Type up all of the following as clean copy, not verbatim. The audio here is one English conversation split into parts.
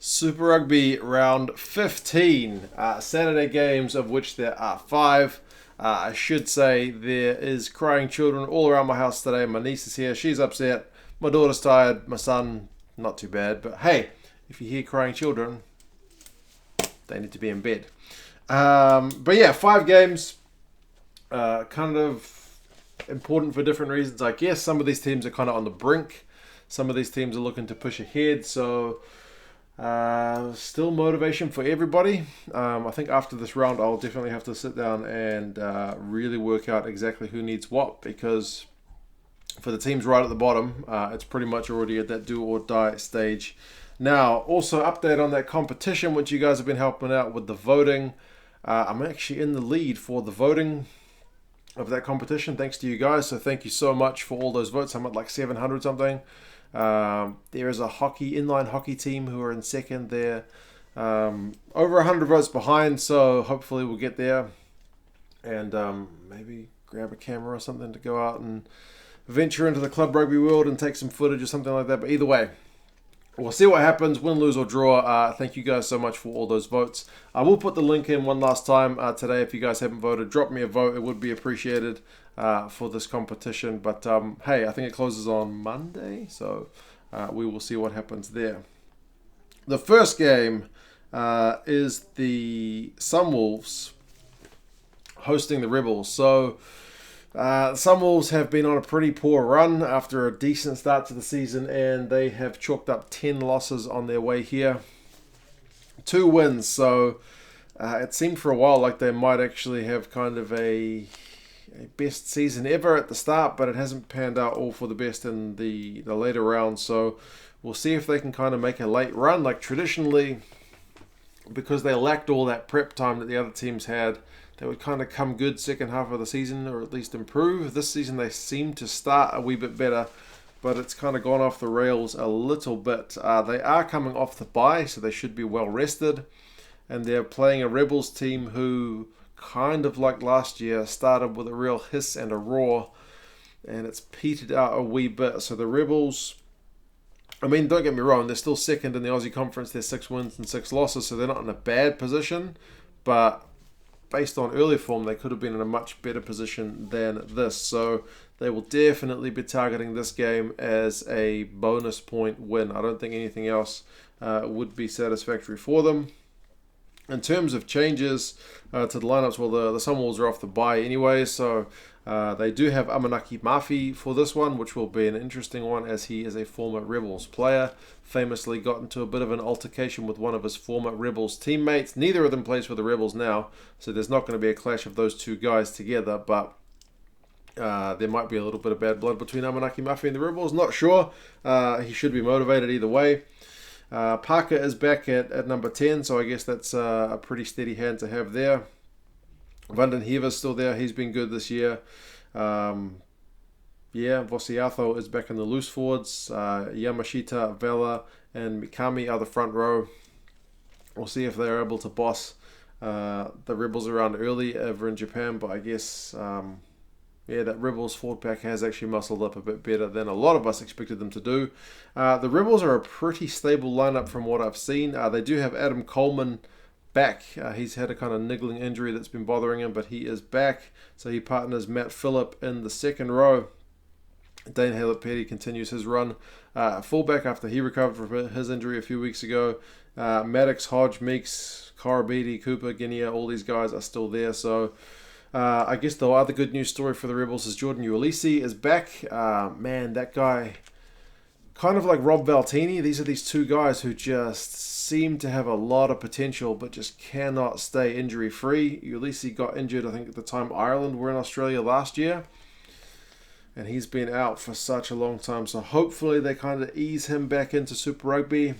Super Rugby round 15. Saturday games, of which there are 5. I should say there is crying children all around my house today. My niece is here. She's upset. My daughter's tired. My son, not too bad. But hey, if you hear crying children, they need to be in bed. But yeah, 5 games. Kind of important for different reasons, I guess. Some of these teams are kind of on the brink. Some of these teams are looking to push ahead. So still motivation for everybody. I think after this round I'll definitely have to sit down and really work out exactly who needs what, because for the teams right at the bottom, it's pretty much already at that do or die stage. Now, also update on that competition, which you guys have been helping out with the voting. I'm actually in the lead for the voting of that competition, thanks to you guys. So thank you so much for all those votes. I'm at like 700 something. There is a inline hockey team who are in second there, over 100 votes behind, so hopefully we'll get there and maybe grab a camera or something to go out and venture into the club rugby world and take some footage or something like that. But either way, we'll see what happens, win, lose or draw. Thank you guys so much for all those votes. I will put the link in one last time today. If you guys haven't voted, drop me a vote. It would be appreciated for this competition. But hey, I think it closes on Monday, so we will see what happens there. The first game is the Sunwolves hosting the Rebels. So the Sunwolves have been on a pretty poor run after a decent start to the season, and they have chalked up 10 losses on their way here. 2 wins, so it seemed for a while like they might actually have kind of a best season ever at the start, but it hasn't panned out all for the best in the later rounds. So we'll see if they can kind of make a late run. Like traditionally, because they lacked all that prep time that the other teams had, they would kind of come good second half of the season, or at least improve. This season they seem to start a wee bit better, but it's kind of gone off the rails a little bit. They are coming off the bye, so they should be well rested. And they're playing a Rebels team who, kind of like last year, started with a real hiss and a roar, and it's petered out a wee bit. So the Rebels, I mean, don't get me wrong, they're still second in the Aussie Conference. They're 6 wins and 6 losses, so they're not in a bad position, but based on early form, they could have been in a much better position than this. So they will definitely be targeting this game as a bonus point win. I don't think anything else would be satisfactory for them. In terms of changes to the lineups, well, the Sunwolves are off the bye anyway, so they do have Amanaki Mafi for this one, which will be an interesting one, as he is a former Rebels player. Famously got into a bit of an altercation with one of his former Rebels teammates. Neither of them plays for the Rebels now, so there's not going to be a clash of those two guys together, but there might be a little bit of bad blood between Amanaki Mafi and the Rebels. Not sure. He should be motivated either way. Parker is back at number 10, so I guess that's a pretty steady hand to have there. Vanden Hever's still there. He's been good this year. Vosiatho is back in the loose forwards. Yamashita, Vela, and Mikami are the front row. We'll see if they're able to boss the Rebels around early over in Japan, but I guess that Rebels forward pack has actually muscled up a bit better than a lot of us expected them to do. The Rebels are a pretty stable lineup from what I've seen. They do have Adam Coleman back. He's had a kind of niggling injury that's been bothering him, but he is back. So he partners Matt Phillip in the second row. Dane Halep-Petty continues his run. Fullback after he recovered from his injury a few weeks ago. Maddox, Hodge, Meeks, Karabidi, Cooper, Guinea, all these guys are still there. So I guess the other good news story for the Rebels is Jordan Uelese is back. Man, that guy, kind of like Rob Valtini, these are these two guys who just seem to have a lot of potential but just cannot stay injury-free. Uelese got injured, I think, at the time Ireland were in Australia last year, and he's been out for such a long time. So hopefully they kind of ease him back into Super Rugby.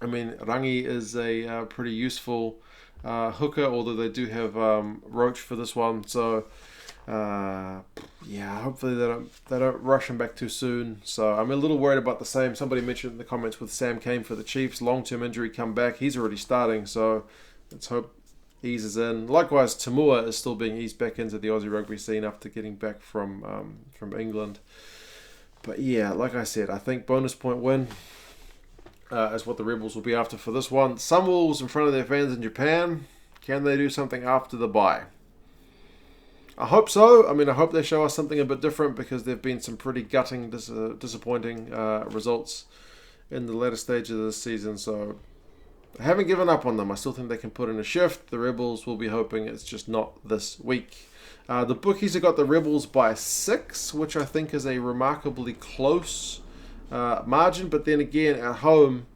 I mean, Rangi is a pretty useful hooker, although they do have Roach for this one. So hopefully they don't rush him back too soon. So I'm a little worried about the same. Somebody mentioned in the comments with Sam Cane for the Chiefs, long-term injury come back. He's already starting, so let's hope eases in. Likewise, Tamua is still being eased back into the Aussie rugby scene after getting back from England. But yeah, like I said, I think bonus point win. is what the Rebels will be after for this one. Sunwolves in front of their fans in Japan. Can they do something after the bye? I hope so. I mean, I hope they show us something a bit different because there have been some pretty gutting, disappointing results in the latter stage of this season. So I haven't given up on them. I still think they can put in a shift. The Rebels will be hoping it's just not this week. The bookies have got the Rebels by 6, which I think is a remarkably close margin. But then again, at home,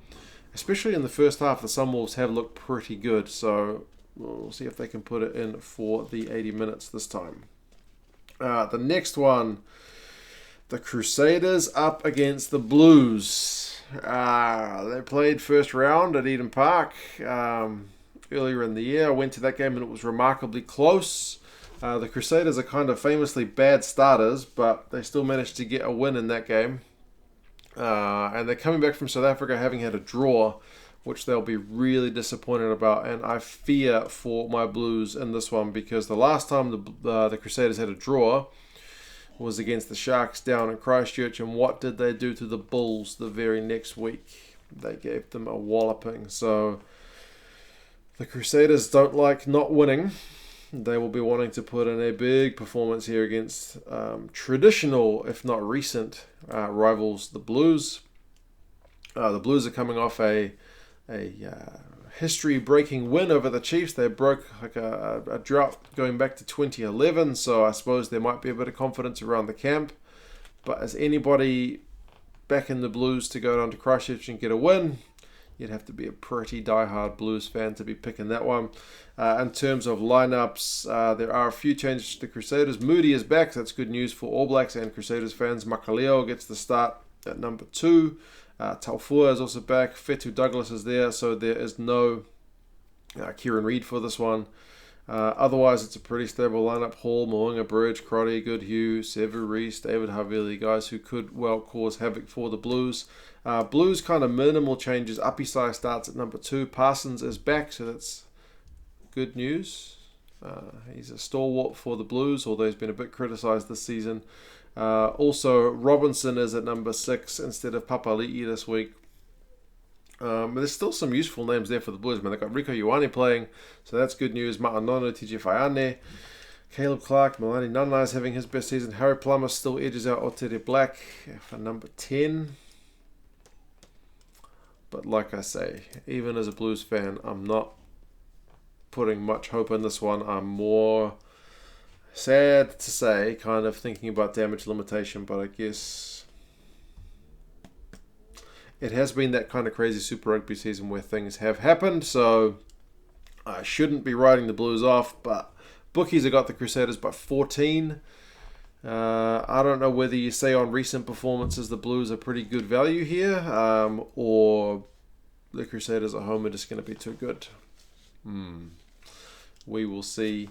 especially in the first half, the Sunwolves have looked pretty good. So we'll see if they can put it in for the 80 minutes this time. The next one, the Crusaders up against the Blues. They played first round at Eden Park earlier in the year. I went to that game and it was remarkably close. The Crusaders are kind of famously bad starters, but they still managed to get a win in that game. And they're coming back from South Africa having had a draw, which they'll be really disappointed about. And I fear for my Blues in this one because the last time the Crusaders had a draw was against the Sharks down in Christchurch. And what did they do to the Bulls the very next week? They gave them a walloping. So the Crusaders don't like not winning. They will be wanting to put in a big performance here against traditional, if not recent, rivals, the Blues. The Blues are coming off a history-breaking win over the Chiefs. They broke like a drought going back to 2011, so I suppose there might be a bit of confidence around the camp. But as anybody back in the Blues to go down to Christchurch and get a win, you'd have to be a pretty diehard Blues fan to be picking that one. In terms of lineups, there are a few changes to the Crusaders. Moody is back. So that's good news for All Blacks and Crusaders fans. Makaleo gets the start at number 2. Taufua is also back. Fetu Douglas is there. So there is no Kieran Reid for this one. Otherwise, it's a pretty stable lineup. Hall, Mo'unga, Bridge, Crotty, Goodhue, Sevu Reece, David Havili, guys who could well cause havoc for the Blues. Blues kind of minimal changes. Apisai starts at number 2. Parsons is back, so that's good news. He's a stalwart for the Blues, although he's been a bit criticised this season. Also, Robinson is at number 6 instead of Papali'i this week. There's still some useful names there for the Blues, man. They've got Rico Ioane playing, so that's good news. Ma'anono, TJ Whaiane, Caleb Clark, Milani Nana is having his best season. Harry Plummer still edges out Otere Black for number 10. But like I say, even as a Blues fan, I'm not putting much hope in this one. I'm more sad to say, kind of thinking about damage limitation, but I guess it has been that kind of crazy Super Rugby season where things have happened, so I shouldn't be writing the Blues off, but bookies have got the Crusaders by 14. I don't know whether you say on recent performances the Blues are pretty good value here, or the Crusaders at home are just going to be too good. We will see.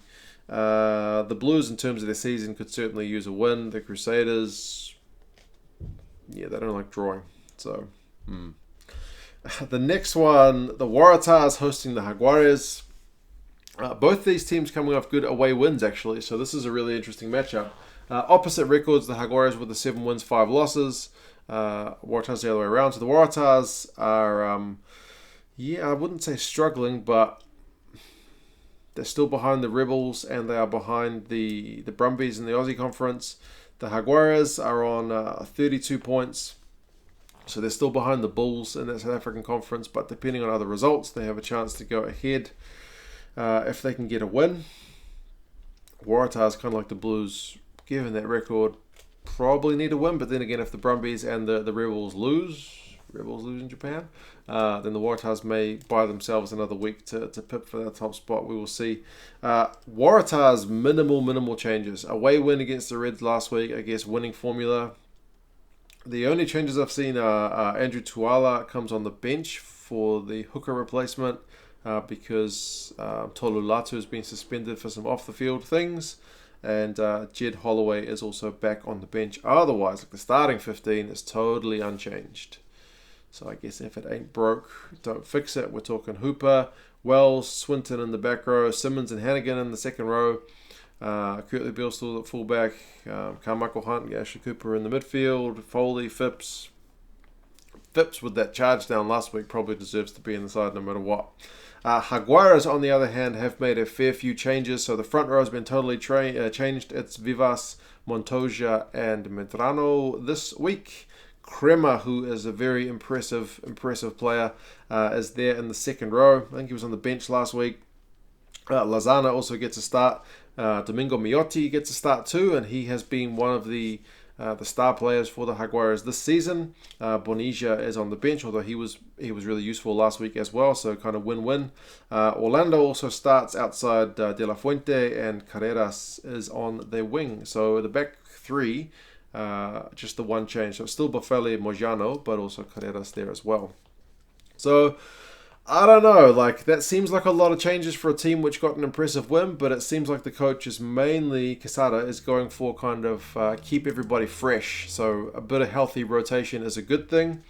The Blues, in terms of their season, could certainly use a win. The Crusaders, they don't like drawing. So, the next one, the Waratahs hosting the Jaguares. Both these teams coming off good away wins, actually. So this is a really interesting matchup. Opposite records, the Jaguares with the 7 wins, 5 losses. Waratahs the other way around. So the Waratahs are, I wouldn't say struggling, but they're still behind the Rebels and they are behind the Brumbies in the Aussie Conference. The Jaguares are on 32 points. So they're still behind the Bulls in that South African Conference, but depending on other results, they have a chance to go ahead if they can get a win. Waratahs, kind of like the Blues, given that record, probably need a win. But then again, if the Brumbies and the Rebels lose in Japan, then the Waratahs may buy themselves another week to pip for that top spot. We will see. Waratahs, minimal changes. Away win against the Reds last week, I guess winning formula. The only changes I've seen are Andrew Tuala comes on the bench for the hooker replacement because Tolu Latu has been suspended for some off-the-field things. And Jed Holloway is also back on the bench. Otherwise, the starting 15 is totally unchanged. So I guess if it ain't broke, don't fix it. We're talking Hooper, Wells, Swinton in the back row, Simmons and Hannigan in the second row, Kurtley Beale still at fullback, Carmichael Hunt, Ashley Cooper in the midfield, Foley, Phipps, Phipps with that charge down last week probably deserves to be in the side no matter what. Jaguares, on the other hand, have made a fair few changes. So the front row has been totally changed. It's Vivas, Montoya, and Medrano this week. Crema, who is a very impressive player, is there in the second row. I think he was on the bench last week. Lazana also gets a start. Domingo Miotti gets a start too, and he has been one of the star players for the Jaguares this season. Bonilla is on the bench, although he was really useful last week as well, so kind of win-win. Orlando also starts outside De La Fuente, and Carreras is on their wing. So the back three, just the one change. So it's still Boffelli and Mojano, but also Carreras there as well. So I don't know, that seems like a lot of changes for a team which got an impressive win, but it seems like the coach is mainly, Quesada, is going for kind of keep everybody fresh. So a bit of healthy rotation is a good thing.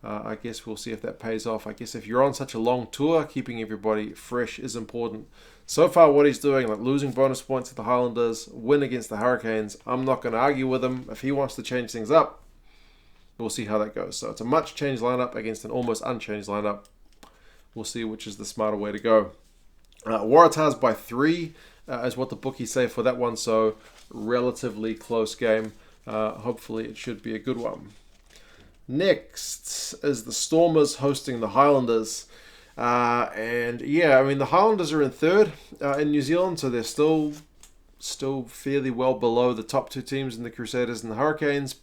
I guess we'll see if that pays off. I guess if you're on such a long tour, keeping everybody fresh is important. So far what he's doing, losing bonus points to the Highlanders, win against the Hurricanes, I'm not going to argue with him. If he wants to change things up, we'll see how that goes. So it's a much changed lineup against an almost unchanged lineup. We'll see which is the smarter way to go. Waratahs by 3 is what the bookies say for that one. So relatively close game. Hopefully it should be a good one. Next is the Stormers hosting the Highlanders. The Highlanders are in third in New Zealand. So they're still fairly well below the top two teams in the Crusaders and the Hurricanes.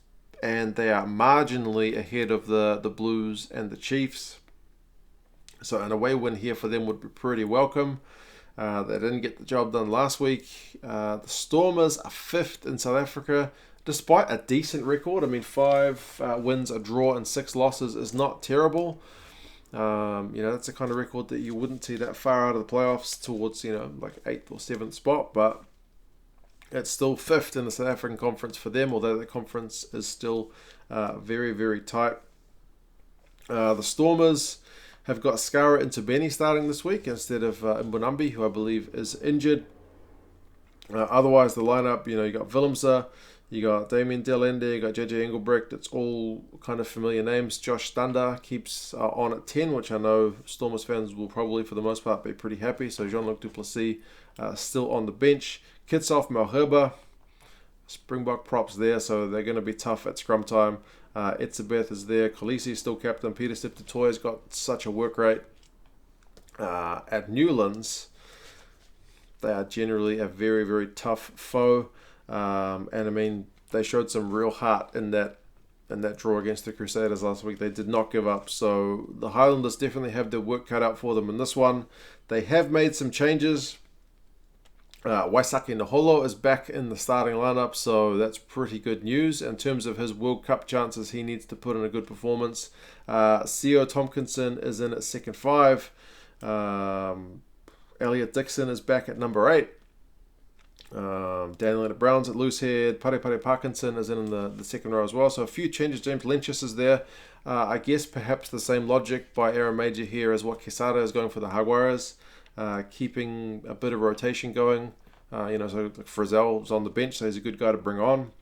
And they are marginally ahead of the Blues and the Chiefs. So an away win here for them would be pretty welcome. They didn't get the job done last week. The Stormers are 5th in South Africa, despite a decent record. 5 wins, a draw, and 6 losses is not terrible. That's the kind of record that you wouldn't see that far out of the playoffs towards, 8th or 7th spot. But it's still 5th in the South African conference for them, although the conference is still very, very tight. The Stormers have got Skara into Benny starting this week instead of Mbonambi, who I believe is injured. Otherwise, the lineup, you got Willemse, you got Damien Delende, you got JJ Engelbrecht. It's all kind of familiar names. Josh Stander keeps on at 10, which I know Stormers fans will probably, for the most part, be pretty happy. So Jean-Luc Duplessis still on the bench. Kitsoff, Malherbe, Springbok props there, so they're going to be tough at scrum time. Etzebeth is there. Khaleesi is still captain. Peter Stip-Toy's got such a work rate. At Newlands, they are generally a very, very tough foe. They showed some real heart in that draw against the Crusaders last week. They did not give up. So the Highlanders definitely have their work cut out for them in this one. They have made some changes. Waisake Naholo is back in the starting lineup, so that's pretty good news. In terms of his World Cup chances, he needs to put in a good performance. Sio Tompkinson is in at second 5. Elliot Dixon is back at number 8. Daniel Brown's at loose head. Pare Parkinson is in the second row as well. So a few changes. James Lynchus is there. I guess perhaps the same logic by Aaron Major here as what Quesada is going for the Jaguares. Keeping a bit of rotation going. So Frizzell's on the bench, so he's a good guy to bring on.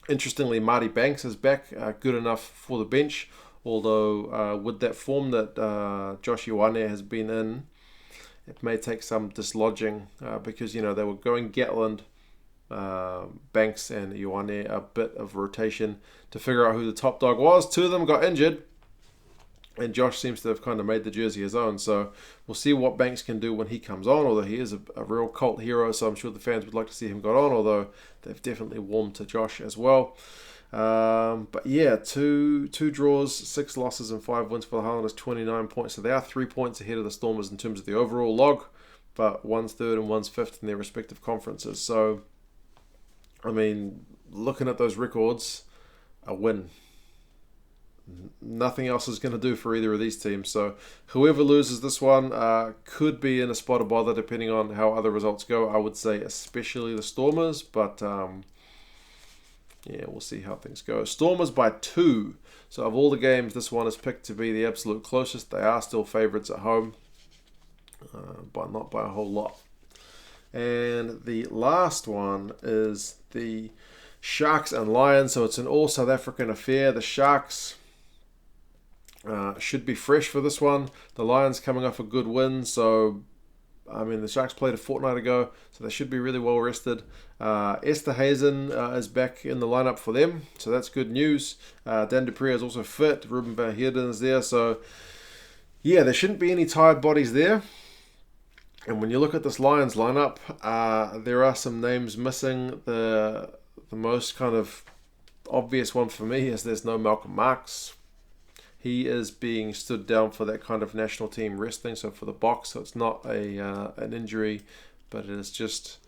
Interestingly, Marty Banks is back, good enough for the bench. Although with that form that Josh Ioane has been in, it may take some dislodging because, they were going Gatland, Banks and Ioane, a bit of rotation to figure out who the top dog was. 2 of them got injured. And Josh seems to have kind of made the jersey his own. So we'll see what Banks can do when he comes on, although he is a real cult hero. So I'm sure the fans would like to see him go on, although they've definitely warmed to Josh as well. But yeah, two draws, 6 losses and 5 wins for the Highlanders, 29 points. So they are 3 points ahead of the Stormers in terms of the overall log, but one's 3rd and one's 5th in their respective conferences. So, looking at those records, a win. Nothing else is going to do for either of these teams. So whoever loses this one could be in a spot of bother depending on how other results go. I would say especially the Stormers, but we'll see how things go. Stormers by 2. So of all the games, this one is picked to be the absolute closest. They are still favourites at home, but not by a whole lot. And the last one is the Sharks and Lions. So it's an all South African affair. The Sharks Should be fresh for this one. The Lions coming off a good win, so I mean the Sharks played a fortnight ago, so they should be really well rested. Esther Hazen is back in the lineup for them, so that's good news. Dan Dupree is also fit. Ruben Van Heerden is there, so yeah, there shouldn't be any tired bodies there. And when you look at this Lions lineup, there are some names missing. The most kind of obvious one for me is there's no Malcolm Marx. He is being stood down for that kind of national team resting, so for the box, so it's not an injury, but it is just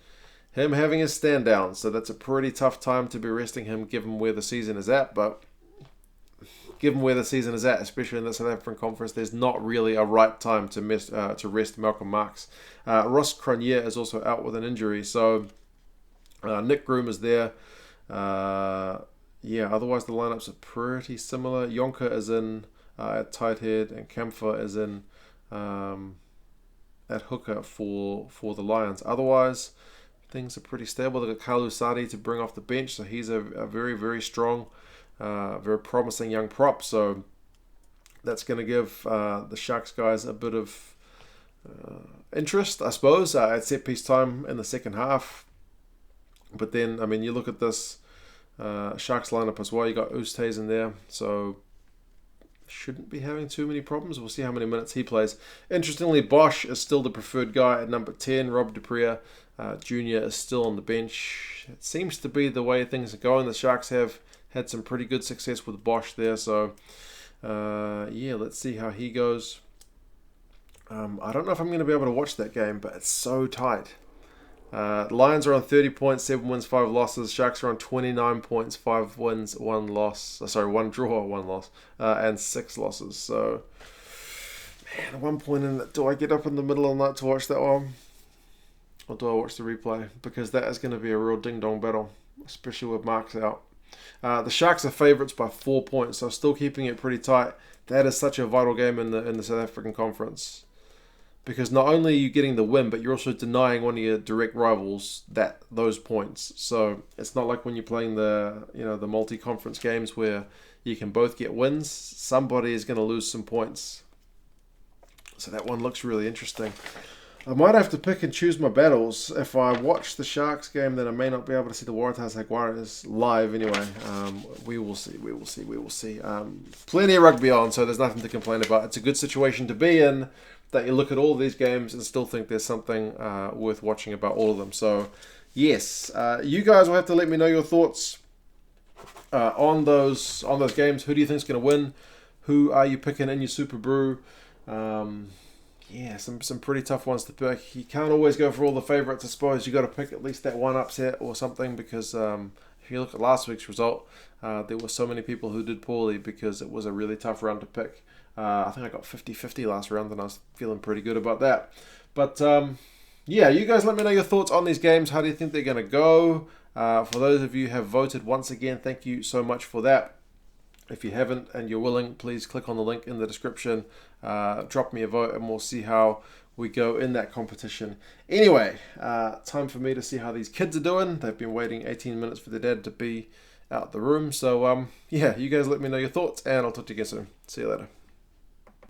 him having his stand down. So that's a pretty tough time to be resting him given where the season is at, but given where the season is at, especially in the South African Conference, there's not really a right time to rest Malcolm Marx. Ross Cronje is also out with an injury, so Nick Groom is there. Otherwise the lineups are pretty similar. Yonka is in at tight head, and Kamfer is in at hooker for the Lions. Otherwise, things are pretty stable. They've got Kalu Sadi to bring off the bench, so he's a very, very strong, very promising young prop. So that's going to give the Sharks guys a bit of interest, I suppose, at set piece time in the second half. But then, I mean, you look at this Sharks lineup as well. You got Oosthuizen in there, so shouldn't be having too many problems. We'll see how many minutes he plays. Interestingly, Bosch is still the preferred guy at number 10. Rob Dupree Jr. is still on the bench. It seems to be the way things are going. The Sharks have had some pretty good success with Bosch there, so let's see how he goes. I don't know if I'm going to be able to watch that game, but it's so tight. Lions are on 30 points, 7 wins, 5 losses. Sharks are on 29 points, 5 wins, 1 loss. 1 draw, 1 loss, and 6 losses. So, man, at one point in it, do I get up in the middle of the night to watch that one? Or do I watch the replay? Because that is going to be a real ding-dong battle, especially with Marks out. The Sharks are favourites by 4 points, so still keeping it pretty tight. That is such a vital game in the South African Conference. Because not only are you getting the win, but you're also denying one of your direct rivals those points. So it's not like when you're playing the multi-conference games where you can both get wins. Somebody is going to lose some points. So that one looks really interesting. I might have to pick and choose my battles. If I watch the Sharks game, then I may not be able to see the Waratahs Jaguares live anyway. We will see. Plenty of rugby on, so there's nothing to complain about. It's a good situation to be in, that you look at all these games and still think there's something worth watching about all of them. So, yes, you guys will have to let me know your thoughts on those games. Who do you think is going to win? Who are you picking in your Super Brew? Some pretty tough ones to pick. You can't always go for all the favourites, I suppose. You got to pick at least that one upset or something, because if you look at last week's result, there were so many people who did poorly because it was a really tough round to pick. I think I got 50-50 last round, and I was feeling pretty good about that. But, you guys let me know your thoughts on these games. How do you think they're going to go? For those of you who have voted, once again, thank you so much for that. If you haven't and you're willing, please click on the link in the description. Drop me a vote, and we'll see how we go in that competition. Anyway, time for me to see how these kids are doing. They've been waiting 18 minutes for their dad to be out the room. So, you guys let me know your thoughts, and I'll talk to you again soon. See you later.